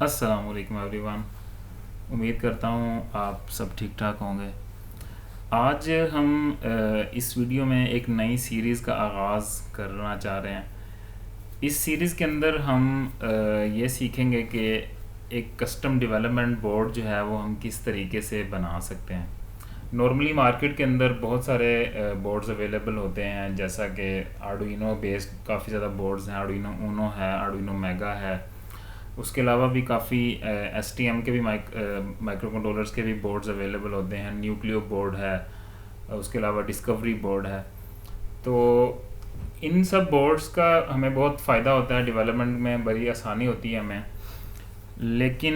अस्सलाम वालेकुम एवरीवन। उम्मीद करता हूँ आप सब ठीक ठाक होंगे। आज हम इस वीडियो में एक नई सीरीज़ का आगाज़ करना चाह रहे हैं। इस सीरीज़ के अंदर हम ये सीखेंगे कि एक कस्टम डेवलपमेंट बोर्ड जो है वो हम किस तरीके से बना सकते हैं। नॉर्मली मार्केट के अंदर बहुत सारे बोर्ड्स अवेलेबल होते हैं, जैसा कि आर्डुइनो बेस्ड काफ़ी ज़्यादा बोर्ड्स हैं। आर्डुइनो ऊनो है, आर्डुइनो मेगा है। उसके अलावा भी काफ़ी STM के भी माइक्रो कंट्रोलर्स के भी बोर्ड्स अवेलेबल होते हैं। न्यूक्लियो बोर्ड है, उसके अलावा डिस्कवरी बोर्ड है। तो इन सब बोर्ड्स का हमें बहुत फ़ायदा होता है, डेवलपमेंट में बड़ी आसानी होती है हमें। लेकिन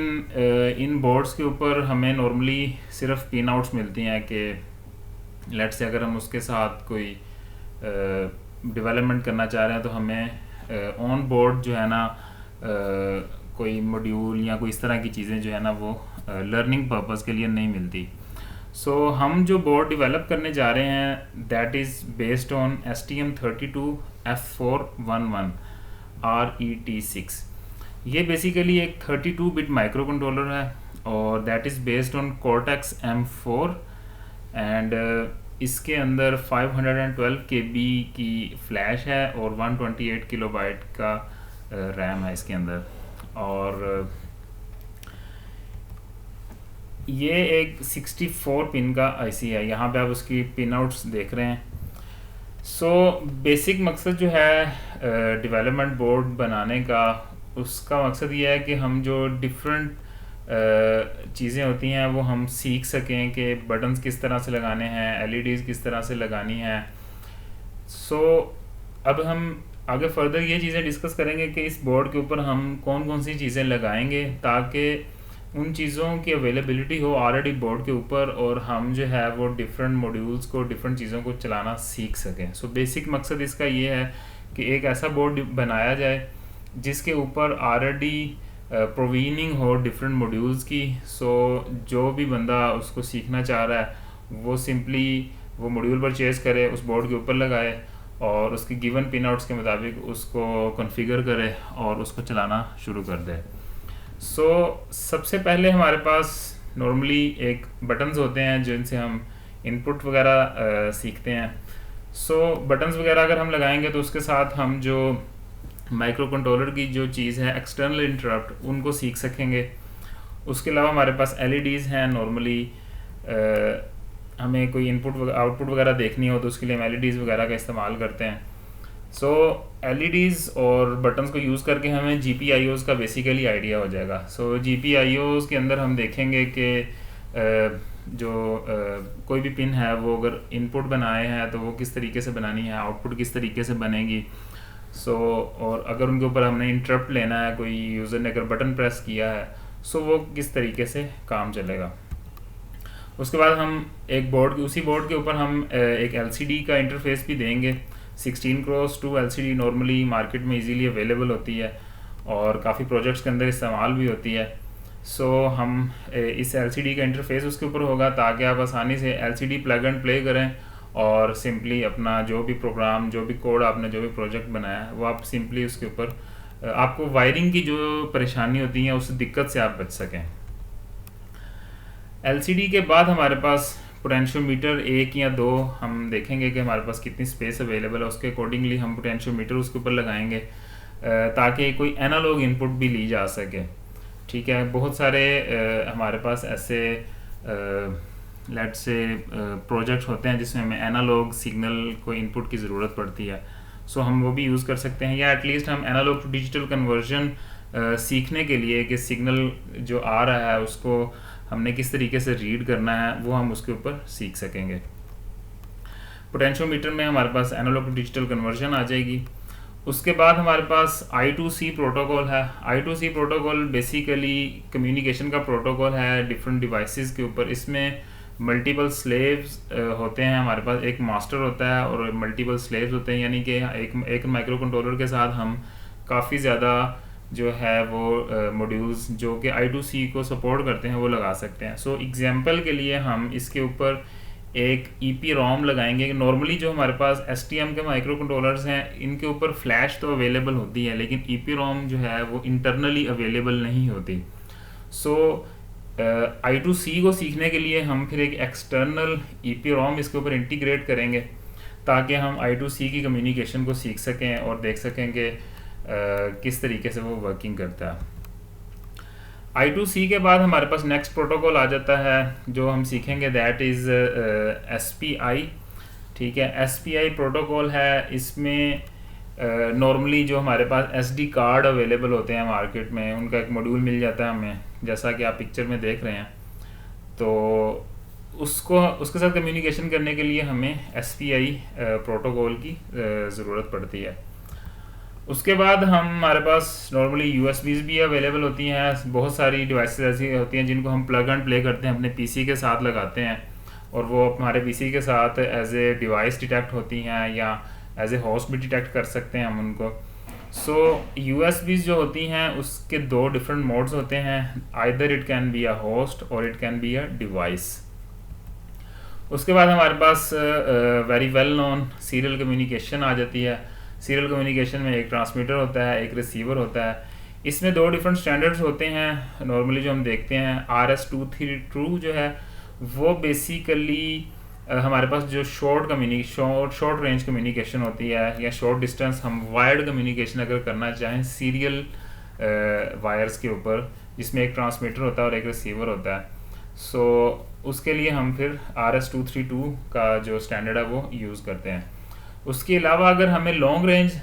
इन बोर्ड्स के ऊपर हमें नॉर्मली सिर्फ पिन आउट्स मिलती हैं कि लेट से अगर हम उसके साथ कोई डेवलपमेंट करना चाह रहे हैं तो हमें ऑन बोर्ड जो है ना कोई मॉड्यूल या कोई इस तरह की चीज़ें जो है ना वो लर्निंग पर्पस के लिए नहीं मिलती। सो हम जो बोर्ड डेवलप करने जा रहे हैं that is based on STM32F411 RET6। ये बेसिकली एक 32 बिट माइक्रो कंट्रोलर है और that is based on Cortex M4 and इसके अंदर 512 KB की फ्लैश है और 128 किलोबाइट का रैम है इसके अंदर। और ये एक 64 पिन का IC है। यहाँ पे आप उसकी पिन आउट्स देख रहे हैं। सो बेसिक मकसद जो है डेवलपमेंट बोर्ड बनाने का, उसका मकसद ये है कि हम जो डिफरेंट चीज़ें होती हैं वो हम सीख सकें कि बटन्स किस तरह से लगाने हैं, LEDs किस तरह से लगानी है। सो अब हम आगे फर्दर ये चीज़ें डिस्कस करेंगे कि इस बोर्ड के ऊपर हम कौन कौन सी चीज़ें लगाएंगे ताकि उन चीज़ों की अवेलेबिलिटी हो ऑलरेडी बोर्ड के ऊपर और हम जो है वो डिफरेंट मॉड्यूल्स को, डिफरेंट चीज़ों को चलाना सीख सकें। सो बेसिक मकसद इसका ये है कि एक ऐसा बोर्ड बनाया जाए जिसके ऊपर ऑलरेडी प्रोवीनिंग हो डिफरेंट मॉड्यूल्स की। सो जो भी बंदा उसको सीखना चाह रहा है वो सिंपली वो मॉड्यूल परचेज़ करे, उस बोर्ड के ऊपर लगाए और उसकी गिवन पिन आउट्स के मुताबिक उसको कॉन्फ़िगर करे और उसको चलाना शुरू कर दे। सो सबसे पहले हमारे पास नॉर्मली एक बटन्स होते हैं जिनसे हम इनपुट वगैरह सीखते हैं। सो बटन्स वगैरह अगर हम लगाएंगे तो उसके साथ हम जो माइक्रो कंट्रोलर की जो चीज़ है एक्सटर्नल इंटरप्ट उनको सीख सकेंगे। उसके अलावा हमारे पास LEDs हैं। नॉर्मली हमें कोई इनपुट आउटपुट वगैरह देखनी हो तो उसके लिए हम LEDs वगैरह का इस्तेमाल करते हैं। सो LEDs और बटन्स को यूज़ करके हमें GPIOs का बेसिकली आइडिया हो जाएगा। सो GPIOs के अंदर हम देखेंगे कि जो कोई भी पिन है वो अगर इनपुट बनाए हैं तो वो किस तरीके से बनानी है, आउटपुट किस तरीके से बनेगी। सो और अगर उनके ऊपर हमने इंटरप्ट लेना है, कोई यूज़र ने अगर बटन प्रेस किया है सो वो किस तरीके से काम चलेगा। उसके बाद हम एक बोर्ड, उसी बोर्ड के ऊपर हम एक LCD का इंटरफेस भी देंगे। 16x2 LCD नॉर्मली मार्केट में इजीली अवेलेबल होती है और काफ़ी प्रोजेक्ट्स के अंदर इस्तेमाल भी होती है। सो हम इस LCD का इंटरफेस उसके ऊपर होगा ताकि आप आसानी से LCD प्लग एंड प्ले करें और सिंपली अपना जो भी प्रोग्राम, जो भी कोड आपने जो भी प्रोजेक्ट बनाया है वो आप सिंपली उसके ऊपर आपको वायरिंग की जो परेशानी होती है उस दिक्कत से आप बच सकें। LCD के बाद हमारे पास पोटेंशियोमीटर एक या दो हम देखेंगे कि हमारे पास कितनी स्पेस अवेलेबल है, उसके अकॉर्डिंगली हम पोटेंशियोमीटर उसके ऊपर लगाएंगे ताकि कोई एनालॉग इनपुट भी ली जा सके। ठीक है, बहुत सारे हमारे पास ऐसे लेट से प्रोजेक्ट्स होते हैं जिसमें हमें एनालॉग सिग्नल को इनपुट की ज़रूरत पड़ती है। सो हम वो भी यूज़ कर सकते हैं, या एटलीस्ट हम एनालॉग टू डिजिटल कन्वर्जन सीखने के लिए कि सिग्नल जो आ रहा है उसको हमने किस तरीके से रीड करना है वो हम उसके ऊपर सीख सकेंगे। पोटेंशियोमीटर में हमारे पास एनालॉग टू डिजिटल कन्वर्जन आ जाएगी। उसके बाद हमारे पास I2C प्रोटोकॉल है। I2C प्रोटोकॉल बेसिकली कम्युनिकेशन का प्रोटोकॉल है डिफरेंट डिवाइसेस के ऊपर। इसमें मल्टीपल स्लेव्स होते हैं। हमारे पास एक मास्टर होता है और मल्टीपल स्लेव्स होते हैं, यानी कि एक माइक्रो कंट्रोलर के साथ हम काफ़ी ज़्यादा जो है वो मॉड्यूल्स जो कि I2C को सपोर्ट करते हैं वो लगा सकते हैं। सो एग्जांपल के लिए हम इसके ऊपर एक ईपी रोम लगाएंगे। नॉर्मली जो हमारे पास एसटीएम के माइक्रो कंट्रोलर्स हैं इनके ऊपर फ्लैश तो अवेलेबल होती है, लेकिन ईपी रोम जो है वो इंटरनली अवेलेबल नहीं होती। सो आई टू सी को सीखने के लिए हम फिर एक एक्सटर्नल ईपी रोम इसके ऊपर इंटीग्रेट करेंगे, ताकि हम आई टू सी की कम्युनिकेशन को सीख सकें और देख सकें कि किस तरीके से वो वर्किंग करता है। आई टू सी के बाद हमारे पास नेक्स्ट प्रोटोकॉल आ जाता है जो हम सीखेंगे, that is S P I. ठीक है, एस पी आई प्रोटोकॉल है। इसमें नॉर्मली जो हमारे पास एस डी कार्ड अवेलेबल होते हैं मार्केट में, उनका एक मॉड्यूल मिल जाता है हमें, जैसा कि आप पिक्चर में देख रहे हैं। तो उसके साथ कम्युनिकेशन करने के लिए हमें एस पी आई प्रोटोकॉल की ज़रूरत पड़ती है। उसके बाद हमारे पास नॉर्मली यूएसबीज भी अवेलेबल होती हैं। बहुत सारी डिवाइसेस ऐसी होती हैं जिनको हम प्लग एंड प्ले करते हैं, अपने पीसी के साथ लगाते हैं और वो हमारे पीसी के साथ एज ए डिवाइस डिटेक्ट होती हैं या एज ए होस्ट भी डिटेक्ट कर सकते हैं हम उनको। सो यूएसबीज जो होती हैं उसके दो डिफरेंट मोड्स होते हैं, either it can be a host और it can be a device. उसके बाद हमारे पास very well known serial communication आ जाती है। सीरियल कम्युनिकेशन में एक ट्रांसमीटर होता है, एक रिसीवर होता है। इसमें दो डिफरेंट स्टैंडर्ड्स होते हैं नॉर्मली जो हम देखते हैं। RS-232 जो है वो बेसिकली हमारे पास जो शॉर्ट रेंज कम्युनिकेशन होती है या शॉर्ट डिस्टेंस हम वायर्ड कम्युनिकेशन अगर करना चाहें सीरियल वायर्स के ऊपर, जिसमें एक ट्रांसमीटर होता है और एक रिसीवर होता है। सो उसके लिए हम फिर RS-232 का जो स्टैंडर्ड है वो यूज़ करते हैं। उसके अलावा अगर हमें लॉन्ग रेंज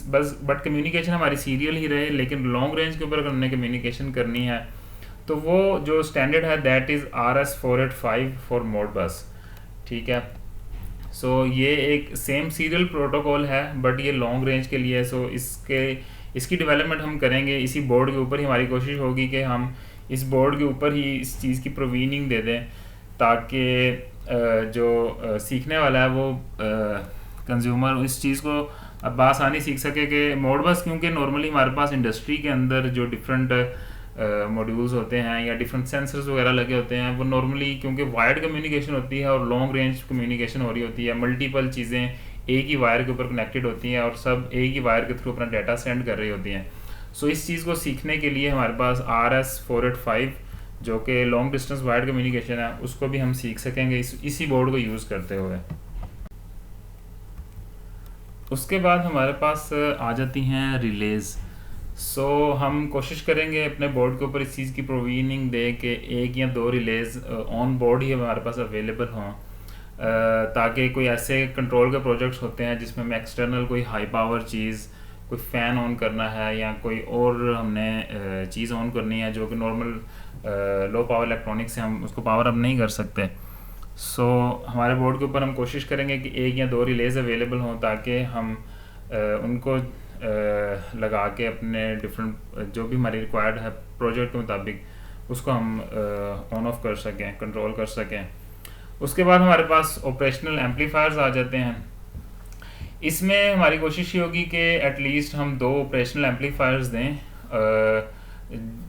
बट कम्युनिकेशन हमारी सीरियल ही रहे, लेकिन लॉन्ग रेंज के ऊपर अगर हमने कम्युनिकेशन करनी है तो वो जो स्टैंडर्ड है that is RS-485 for Modbus. ठीक है, सो ये एक सेम सीरियल प्रोटोकॉल है बट ये लॉन्ग रेंज के लिए है। सो इसकी डेवलपमेंट हम करेंगे इसी बोर्ड के ऊपर ही। हमारी कोशिश होगी कि हम इस बोर्ड के ऊपर ही इस चीज़ की प्रोवीनिंग दे दें, ताकि जो सीखने वाला है वो कंज्यूमर इस चीज़ को अब बासानी सीख सके कि मोडबस, क्योंकि नॉर्मली हमारे पास इंडस्ट्री के अंदर जो डिफरेंट मॉड्यूल्स होते हैं या डिफरेंट सेंसर्स वगैरह लगे होते हैं, वो नॉर्मली क्योंकि वायर्ड कम्युनिकेशन होती है और लॉन्ग रेंज कम्युनिकेशन हो रही होती है, मल्टीपल चीज़ें एक ही वायर के ऊपर कनेक्टेड होती हैं और सब एक ही वायर के थ्रू अपना डाटा सेंड कर रही होती हैं। सो इस चीज़ को सीखने के लिए हमारे पास RS-485 जो कि लॉन्ग डिस्टेंस वायर्ड कम्युनिकेशन है उसको भी हम सीख सकेंगे इसी बोर्ड को यूज़ करते हुए। उसके बाद हमारे पास आ जाती हैं रिलेज़। सो हम कोशिश करेंगे अपने बोर्ड के ऊपर इस चीज़ की प्रोवीनिंग दे कि एक या दो रिलेज़ ऑन बोर्ड ही हमारे पास अवेलेबल हों, ताकि कोई ऐसे कंट्रोल के प्रोजेक्ट्स होते हैं जिसमें हमें एक्सटर्नल कोई हाई पावर चीज़, कोई फ़ैन ऑन करना है या कोई और हमने चीज़ ऑन करनी है जो कि नॉर्मल लो पावर इलेक्ट्रॉनिक से हम उसको पावर अप नहीं कर सकते। सो हमारे बोर्ड के ऊपर हम कोशिश करेंगे कि एक या दो रिलेज़ अवेलेबल हों, ताकि हम उनको लगा के अपने डिफरेंट जो भी हमारी रिक्वायर्ड है प्रोजेक्ट के मुताबिक उसको हम ऑन ऑफ कर सकें, कंट्रोल कर सकें। उसके बाद हमारे पास ऑपरेशनल एम्पलीफायर्स आ जाते हैं। इसमें हमारी कोशिश ये होगी कि एटलीस्ट हम दो ऑपरेशनल एम्पलीफायर्स दें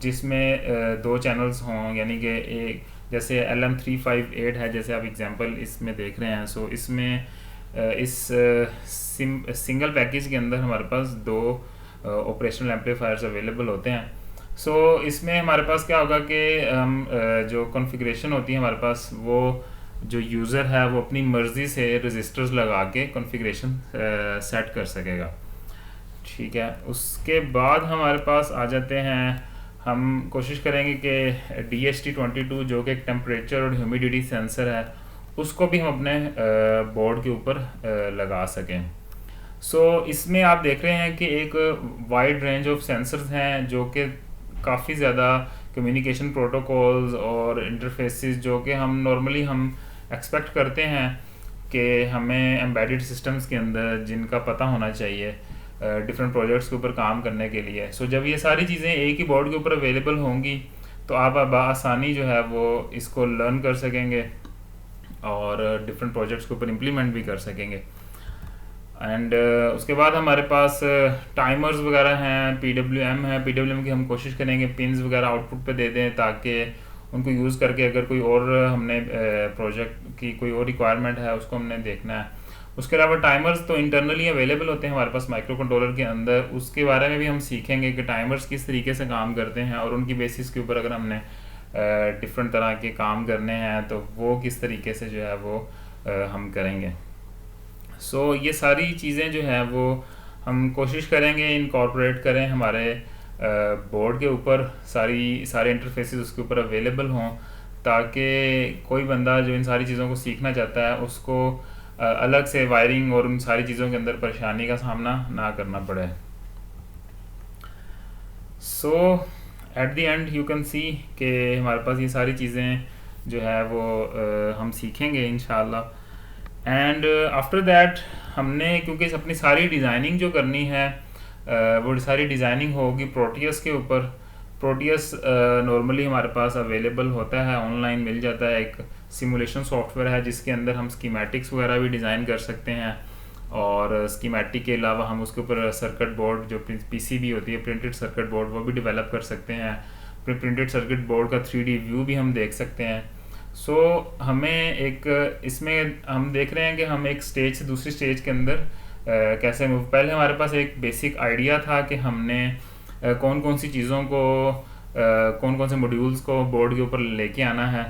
जिसमें दो चैनल्स हों, यानी कि एक जैसे LM358 है जैसे आप एग्जांपल इसमें देख रहे हैं। सो इसमें इस सिंगल पैकेज के अंदर हमारे पास दो ऑपरेशनल एम्पलीफायर्स अवेलेबल होते हैं। सो इसमें हमारे पास क्या होगा कि हम जो कॉन्फ़िगरेशन होती है हमारे पास, वो जो यूज़र है वो अपनी मर्ज़ी से रजिस्टर्स लगा के कॉन्फ़िगरेशन सेट कर सकेगा। ठीक है, उसके बाद हमारे पास आ जाते हैं, हम कोशिश करेंगे कि DHT-22 जो कि एक टेम्परेचर और ह्यूमिडिटी सेंसर है उसको भी हम अपने बोर्ड के ऊपर लगा सकें। सो इसमें आप देख रहे हैं कि एक वाइड रेंज ऑफ सेंसर्स हैं जो कि काफ़ी ज़्यादा कम्युनिकेशन प्रोटोकॉल्स और इंटरफेसेस जो कि हम नॉर्मली हम एक्सपेक्ट करते हैं कि हमें एम्बेडेड सिस्टम्स के अंदर जिनका पता होना चाहिए डिफरेंट प्रोजेक्ट्स के ऊपर काम करने के लिए। सो जब ये सारी चीज़ें एक ही बोर्ड के ऊपर अवेलेबल होंगी तो आप आसानी जो है वो इसको लर्न कर सकेंगे और डिफरेंट प्रोजेक्ट्स के ऊपर इम्प्लीमेंट भी कर सकेंगे। एंड उसके बाद हमारे पास टाइमर्स वगैरह हैं, PWM है। PWM की हम कोशिश करेंगे पिन्स वगैरह आउटपुट पे दे दें ताकि उनको यूज़ करके अगर कोई और हमने प्रोजेक्ट की कोई और रिक्वायरमेंट है उसको हमने देखना है। उसके अलावा टाइमर्स तो इंटरनली अवेलेबल होते हैं हमारे पास माइक्रो कंट्रोलर के अंदर, उसके बारे में भी हम सीखेंगे कि टाइमर्स किस तरीके से काम करते हैं और उनकी बेसिस के ऊपर अगर हमने डिफरेंट तरह के काम करने हैं तो वो किस तरीके से जो है वो हम करेंगे। सो ये सारी चीज़ें जो हैं वो हम कोशिश करेंगे इनकॉर्पोरेट करें हमारे बोर्ड के ऊपर, सारे इंटरफेसेस उसके ऊपर अवेलेबल हों, ताकि कोई बंदा जो इन सारी चीज़ों को सीखना चाहता है उसको अलग से वायरिंग और उन सारी चीज़ों के अंदर परेशानी का सामना ना करना पड़े। So at the end you can see कि हमारे पास ये सारी चीज़ें जो है वो हम सीखेंगे इंशाल्लाह। एंड आफ्टर दैट हमने क्योंकि अपनी सारी डिज़ाइनिंग जो करनी है वो सारी डिज़ाइनिंग होगी प्रोटियस के ऊपर। प्रोटियस नॉर्मली हमारे पास अवेलेबल होता है, ऑनलाइन मिल जाता है, एक सिमुलेशन सॉफ्टवेयर है जिसके अंदर हम स्कीमेटिक्स वगैरह भी डिज़ाइन कर सकते हैं, और स्कीमेटिक के अलावा हम उसके ऊपर सर्किट बोर्ड जो पीसीबी होती है, प्रिंटेड सर्किट बोर्ड, वो भी डेवलप कर सकते हैं। प्रिंटेड सर्किट बोर्ड का 3D व्यू भी हम देख सकते हैं। सो हमें एक इसमें हम देख रहे हैं कि हम एक स्टेज से दूसरी स्टेज के अंदर कैसे मूव। पहले हमारे पास एक बेसिक आइडिया था कि हमने कौन कौन सी चीज़ों को कौन कौन से मॉड्यूल्स को बोर्ड के ऊपर लेके आना है।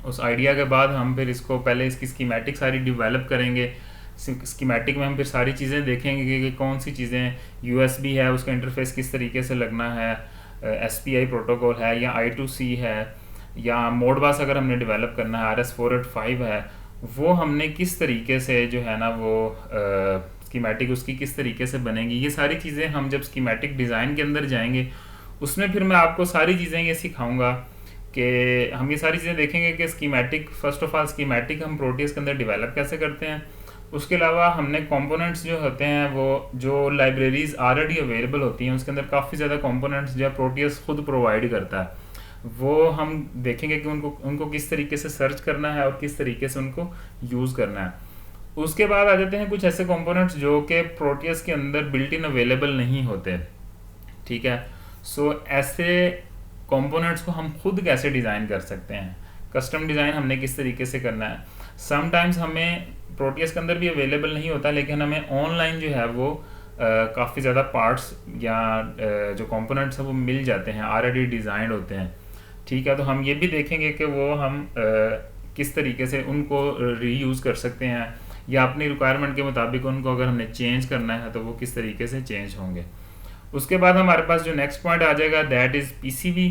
उस आइडिया के बाद हम फिर इसको पहले इसकी स्कीमेटिक सारी डेवलप करेंगे। स्कीमेटिक में हम फिर सारी चीज़ें देखेंगे कि कौन सी चीज़ें, यूएसबी है उसका इंटरफेस किस तरीके से लगना है, एसपीआई प्रोटोकॉल है या I2C है, या मोडबस अगर हमने डेवलप करना है RS485 है, वो हमने किस तरीके से जो है ना वो स्कीमेटिक उसकी किस तरीके से बनेगी। ये सारी चीज़ें हम जब स्कीमेटिक डिज़ाइन के अंदर जाएंगे उसमें फिर मैं आपको सारी चीज़ें ये सिखाऊंगा कि हम ये सारी चीज़ें देखेंगे कि schematic, first of all schematic हम प्रोटियस के अंदर डेवलप कैसे करते हैं। उसके अलावा हमने कंपोनेंट्स जो होते हैं वो जो लाइब्रेरीज ऑलरेडी अवेलेबल होती हैं उसके अंदर काफ़ी ज़्यादा कंपोनेंट्स जो है प्रोटियस खुद प्रोवाइड करता है, वो हम देखेंगे कि उनको किस तरीके से सर्च करना है और किस तरीके से उनको यूज़ करना है। उसके बाद आ जाते हैं कुछ ऐसे कंपोनेंट्स जो कि प्रोटियस के अंदर बिल्ट इन अवेलेबल नहीं होते, ठीक है। सो ऐसे कंपोनेंट्स को हम खुद कैसे डिज़ाइन कर सकते हैं, कस्टम डिज़ाइन हमने किस तरीके से करना है। समटाइम्स हमें प्रोटियस के अंदर भी अवेलेबल नहीं होता, लेकिन हमें ऑनलाइन जो है वो काफ़ी ज़्यादा पार्ट्स या जो कंपोनेंट्स हैं वो मिल जाते हैं, ऑलरेडी डिज़ाइंड होते हैं, ठीक है। तो हम ये भी देखेंगे कि वो हम किस तरीके से उनको रीयूज़ कर सकते हैं, या अपनी रिक्वायरमेंट के मुताबिक उनको अगर हमने चेंज करना है तो वो किस तरीके से चेंज होंगे। उसके बाद हमारे पास जो नेक्स्ट पॉइंट आ जाएगा that is PCB,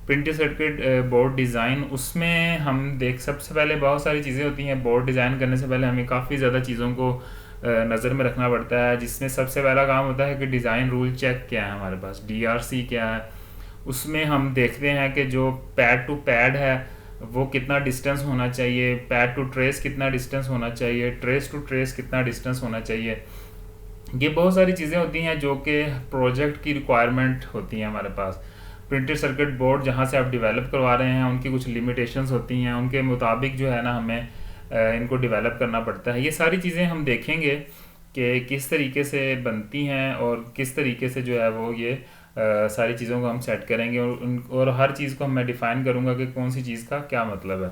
printed circuit board design. उसमें हम सबसे पहले बहुत सारी चीज़ें होती हैं। बोर्ड डिज़ाइन करने से पहले हमें काफ़ी ज़्यादा चीज़ों को नज़र में रखना पड़ता है, जिसमें सबसे पहला काम होता है कि डिज़ाइन रूल चेक क्या है, हमारे पास DRC क्या है। उसमें हम देखते हैं कि जो पैड टू पैड है वो कितना डिस्टेंस होना चाहिए, पैड टू ट्रेस कितना डिस्टेंस होना चाहिए, ट्रेस टू ट्रेस कितना डिस्टेंस होना चाहिए। ये बहुत सारी चीज़ें होती हैं जो कि प्रोजेक्ट की रिक्वायरमेंट होती हैं हमारे पास। प्रिंटेड सर्किट बोर्ड जहाँ से आप डेवलप करवा रहे हैं उनकी कुछ लिमिटेशंस होती हैं, उनके मुताबिक जो है ना हमें इनको डेवलप करना पड़ता है। ये सारी चीज़ें हम देखेंगे कि किस तरीके से बनती हैं और किस तरीके से जो है वो ये सारी चीज़ों को हम सेट करेंगे, और हर चीज़ को मैं डिफ़ाइन करूँगा कि कौन सी चीज़ का क्या मतलब है।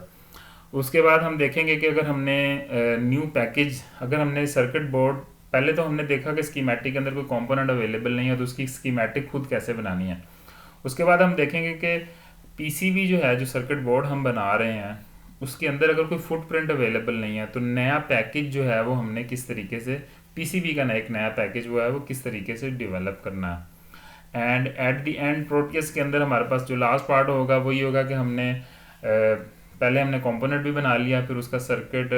उसके बाद हम देखेंगे कि अगर हमने न्यू पैकेज, अगर हमने सर्किट बोर्ड, पहले तो हमने देखा कि स्कीमेटिक के अंदर कोई कंपोनेंट अवेलेबल नहीं है तो उसकी स्कीमेटिक खुद कैसे बनानी है। उसके बाद हम देखेंगे कि पीसीबी जो है, जो सर्किट बोर्ड हम बना रहे हैं उसके अंदर अगर कोई फुटप्रिंट अवेलेबल नहीं है तो नया पैकेज जो है वो हमने किस तरीके से, पीसीबी का एक नया पैकेज वो है वो किस तरीके से डेवलप करना है। And eight the and Proteus के अंदर हमारे पास जो लास्ट पार्ट होगा वो ये होगा कि हमने पहले हमने कंपोनेंट भी बना लिया, फिर उसका सर्किट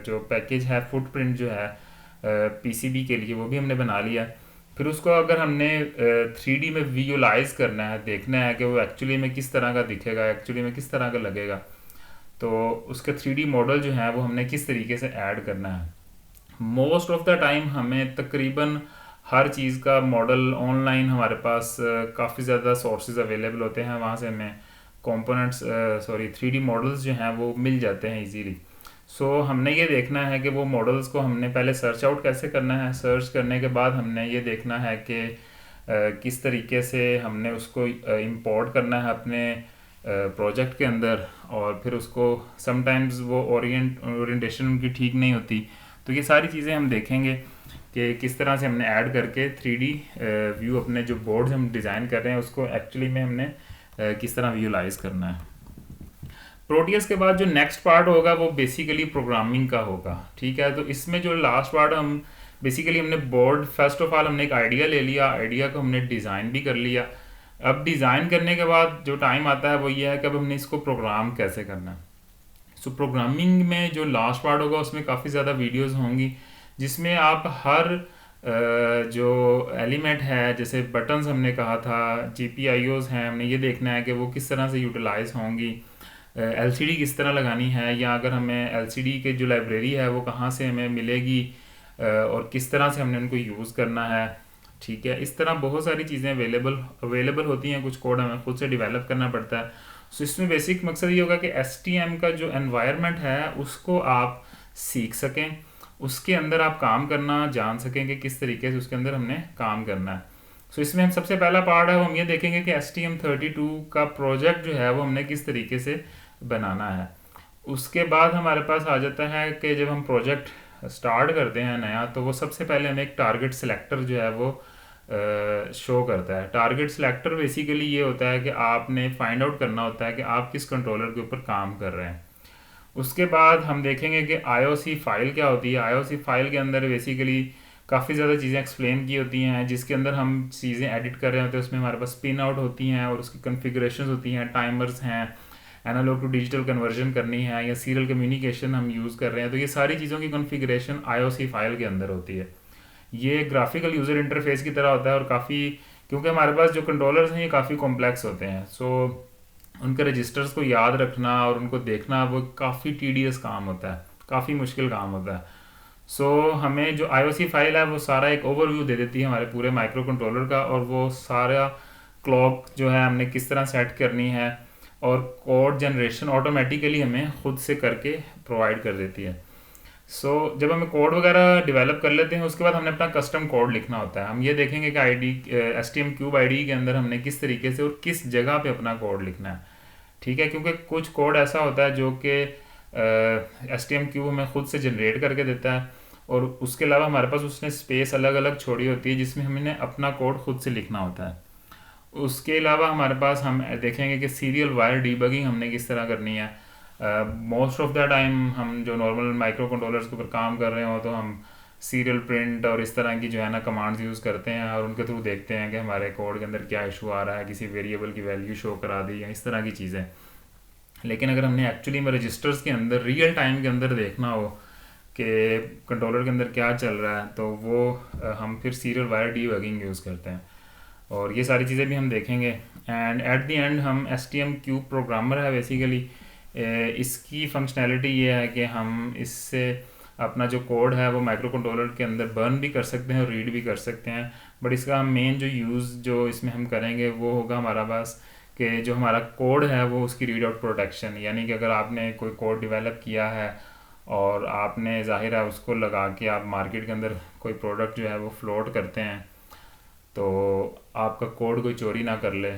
जो पैकेज है, फुटप्रिंट जो है पीसीबी के लिए वो भी हमने बना लिया। फिर उसको अगर हमने 3D में विजुलाइज करना है, देखना है कि वो एक्चुअली में किस तरह का दिखेगा, एक्चुअली में किस तरह का लगेगा, तो उसके 3D मॉडल जो है वो हमने किस तरीके से ऐड करना है। मोस्ट ऑफ द टाइम हमें तकरीबन हर चीज़ का मॉडल ऑनलाइन हमारे पास काफ़ी ज़्यादा सोर्सेज अवेलेबल होते हैं, वहाँ से हमें कंपोनेंट्स 3D मॉडल्स जो हैं वो मिल जाते हैं इजीली। सो हमने ये देखना है कि वो मॉडल्स को हमने पहले सर्च आउट कैसे करना है, सर्च करने के बाद हमने ये देखना है कि किस तरीके से हमने उसको इंपोर्ट करना है अपने प्रोजेक्ट के अंदर, और फिर उसको समटाइम्स वो ओरिएंटेशन उनकी ठीक नहीं होती। तो ये सारी चीज़ें हम देखेंगे कि किस तरह से हमने ऐड करके 3D व्यू अपने जो बोर्ड्स हम डिज़ाइन कर रहे हैं उसको एक्चुअली में हमने किस तरह विजुलाइज करना है। प्रोटियस के बाद जो नेक्स्ट पार्ट होगा वो बेसिकली प्रोग्रामिंग का होगा, ठीक है। तो इसमें जो लास्ट पार्ट हम बेसिकली हमने बोर्ड, फर्स्ट ऑफ ऑल हमने एक आइडिया ले लिया, आइडिया को हमने डिज़ाइन भी कर लिया। अब डिज़ाइन करने के बाद जो टाइम आता है वो ये है कि अब हमने इसको प्रोग्राम कैसे करना है। सो प्रोग्रामिंग में जो लास्ट पार्ट होगा उसमें काफ़ी ज़्यादा वीडियोस होंगी जिसमें आप हर जो एलिमेंट है, जैसे बटन्स हमने कहा था, GPIOs हैं, हमने ये देखना है कि वो किस तरह से यूटिलाइज होंगी, LCD किस तरह लगानी है, या अगर हमें LCD के जो लाइब्रेरी है वो कहाँ से हमें मिलेगी और किस तरह से हमने उनको यूज़ करना है, ठीक है। इस तरह बहुत सारी चीज़ें अवेलेबल होती हैं, कुछ कोड हमें खुद से डेवलप करना पड़ता है। सो इसमें बेसिक मकसद ये होगा कि STM का जो एनवायरनमेंट है उसको आप सीख सकें, उसके अंदर आप काम करना जान सकें कि किस तरीके से उसके अंदर हमने काम करना है। सो इसमें हम सबसे पहला पार्ट है वो हम ये देखेंगे कि STM32 का प्रोजेक्ट जो है वो हमने किस तरीके से बनाना है। उसके बाद हमारे पास आ जाता है कि जब हम प्रोजेक्ट स्टार्ट करते हैं नया, तो वो सबसे पहले हमें एक टारगेट सिलेक्टर जो है वो शो करता है। टारगेट सिलेक्टर बेसिकली ये होता है कि आपने फाइंड आउट करना होता है कि आप किस कंट्रोलर के ऊपर काम कर रहे हैं। उसके बाद हम देखेंगे कि IOC फाइल क्या होती है। IOC फाइल के अंदर बेसिकली काफ़ी ज़्यादा चीज़ें एक्सप्लेन की होती हैं, जिसके अंदर हम चीज़ें एडिट कर रहे होते हैं। उसमें हमारे पास पिन आउट होती हैं और उसकी कन्फिग्रेशन होती हैं, टाइमर्स हैं, एनालॉग टू डिजिटल कन्वर्जन करनी है, या सीरियल कम्युनिकेशन हम यूज़ कर रहे हैं। तो ये सारी चीज़ों की कन्फिग्रेशन IOC फाइल के अंदर होती है। ये ग्राफिकल यूज़र इंटरफेस की तरह होता है और काफ़ी, क्योंकि हमारे पास जो कंट्रोलर्स हैं ये काफ़ी कॉम्प्लेक्स होते हैं, सो उनके रजिस्टर्स को याद रखना और उनको देखना वो काफ़ी टीडियस काम होता है, काफ़ी मुश्किल काम होता है। सो हमें जो IOC फाइल है वो सारा एक ओवरव्यू दे देती है हमारे पूरे माइक्रो कंट्रोलर का, और वो सारा क्लॉक जो है हमने किस तरह सेट करनी है, और कोड जनरेशन ऑटोमेटिकली हमें खुद से करके प्रोवाइड कर देती है। जब हमें कोड वगैरह डेवलप कर लेते हैं उसके बाद हमने अपना कस्टम कोड लिखना होता है। हम ये देखेंगे कि STM क्यूब IDE के अंदर हमने किस तरीके से और किस जगह पे अपना कोड लिखना है, ठीक है। क्योंकि कुछ कोड ऐसा होता है जो कि STM क्यूब हमें खुद से जनरेट करके देता है, और उसके अलावा हमारे पास उसने स्पेस अलग अलग छोड़ी होती है जिसमें हमने अपना कोड खुद से लिखना होता है। उसके अलावा हमारे पास हम देखेंगे कि सीरियल वायर डीबगिंग हमने किस तरह करनी है। मोस्ट ऑफ द टाइम हम जो नॉर्मल माइक्रो कंट्रोलर्स के ऊपर काम कर रहे हो तो हम सीरियल प्रिंट और इस तरह की जो है ना कमांड्स यूज़ करते हैं, और उनके थ्रू देखते हैं कि हमारे कोड के अंदर क्या इशू आ रहा है, किसी वेरिएबल की वैल्यू शो करा दी या इस तरह की चीज़ें। लेकिन अगर हमने एक्चुअली में रजिस्टर्स के अंदर रियल टाइम के अंदर देखना हो कि कंट्रोलर के अंदर क्या चल रहा है, तो वो हम फिर सीरियल वायर डीबगिंग यूज़ करते हैं, और ये सारी चीज़ें भी हम देखेंगे। एंड एट द एंड हम STM क्यूब प्रोग्रामर है बेसिकली। इसकी फंक्शनैलिटी ये है कि हम इससे अपना जो कोड है वो माइक्रो कंट्रोलर के अंदर बर्न भी कर सकते हैं और रीड भी कर सकते हैं। बट इसका मेन जो यूज़ जो इसमें हम करेंगे वो होगा हमारा पास कि जो हमारा कोड है वो उसकी रीड आउट प्रोटेक्शन, यानी कि अगर आपने कोई कोड डेवलप किया है और आपने ज़ाहिर है उसको लगा के आप मार्केट के अंदर कोई प्रोडक्ट जो है वो फ्लोट करते हैं, तो आपका कोड कोई चोरी ना कर ले।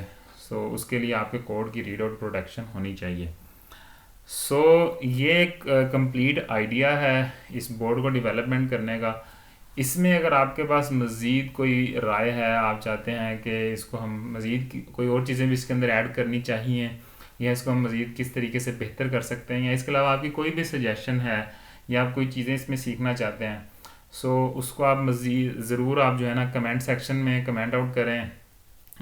उसके लिए आपके कोड की रीड आउट प्रोटेक्शन होनी चाहिए। ये एक कंप्लीट आइडिया है इस बोर्ड को डेवलपमेंट करने का। इसमें अगर आपके पास मज़ीद कोई राय है, आप चाहते हैं कि इसको हम मज़ीद कोई और चीज़ें भी इसके अंदर ऐड करनी चाहिए, या इसको हम मज़ीद किस तरीके से बेहतर कर सकते हैं, या इसके अलावा आपकी कोई भी सजेशन है या आप कोई चीज़ें इसमें सीखना चाहते हैं, उसको आप मज़ीद ज़रूर आप जो है ना कमेंट सेक्शन में कमेंट आउट करें,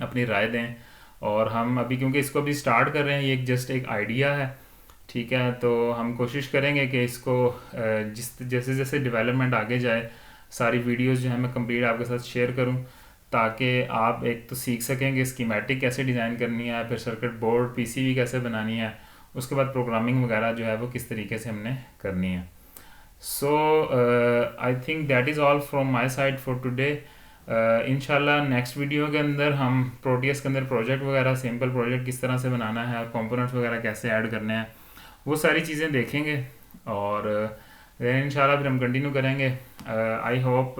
अपनी राय दें। और हम अभी क्योंकि इसको अभी स्टार्ट कर रहे हैं, ये जस्ट एक आइडिया है, ठीक है। तो हम कोशिश करेंगे कि इसको जैसे जैसे डेवलपमेंट आगे जाए सारी वीडियोस जो है मैं कंप्लीट आपके साथ शेयर करूं, ताकि आप एक तो सीख सकें कि स्कीमेटिक कैसे डिज़ाइन करनी है, फिर सर्किट बोर्ड PCB कैसे बनानी है, उसके बाद प्रोग्रामिंग वगैरह जो है वो किस तरीके से हमने करनी है। I think that is all from my side for today. इंशाल्लाह नेक्स्ट वीडियो के अंदर हम प्रोटियस के अंदर प्रोजेक्ट वगैरह, सिंपल प्रोजेक्ट किस तरह से बनाना है और कंपोनेंट्स वगैरह कैसे ऐड करने हैं, वो सारी चीज़ें देखेंगे, और इंशाल्लाह फिर हम कंटिन्यू करेंगे। I hope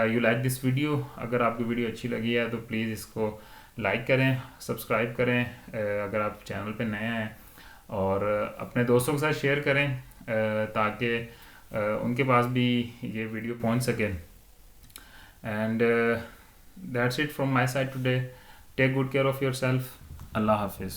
you like this video. अगर आपको वीडियो अच्छी लगी है तो प्लीज़ इसको लाइक करें, सब्सक्राइब करें अगर आप चैनल पे नए हैं, और अपने दोस्तों के साथ शेयर करें ताकि उनके पास भी ये वीडियो पहुंच सके। And that's it from my side today. Take good care of yourself. अल्लाह हाफिज़।